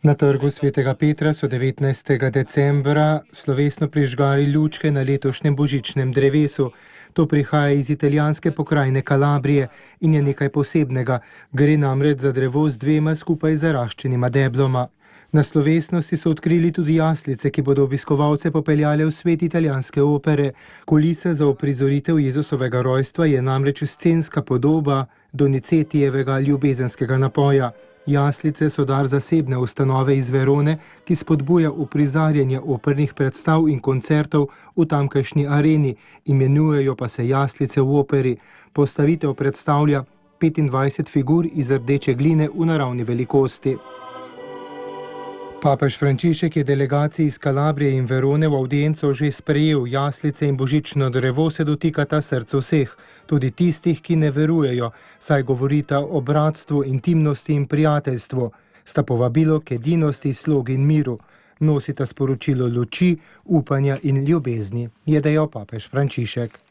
Na trgu Svetega Petra so 19. decembra slovesno prižgali lučke na letošnjem božičnem drevesu. To prihaja iz italijanske pokrajine Kalabrije in je nekaj posebnega. Gre namreč za drevo z dvema skupaj zaraščenima debloma. Na slovesnosti so odkrili tudi jaslice, ki bodo obiskovalce popeljale v svet italijanske opere. Kulisa za uprizoritev Jezusovega rojstva je namreč scenska podoba Donizetijevega ljubezenskega napoja. Jaslice so dar zasebne ustanove iz Verone, ki spodbuja uprizarjanje opernih predstav in koncertov v tamkajšnji areni, imenujejo pa se jaslice v operi. Postavitev predstavlja 25 figur iz rdeče gline v naravni velikosti. Papež Frančišek je delegaciji iz Kalabrije in Verone v avdienco že sprejel. Jaslice in božično drevo se dotikata src vseh, tudi tistih, ki ne verujejo, saj govorita o bratstvu, intimnosti in prijateljstvu. Sta povabilo k edinosti, slogi in miru. Nosita sporočilo luči, upanja in ljubezni, je dejal papež Frančišek.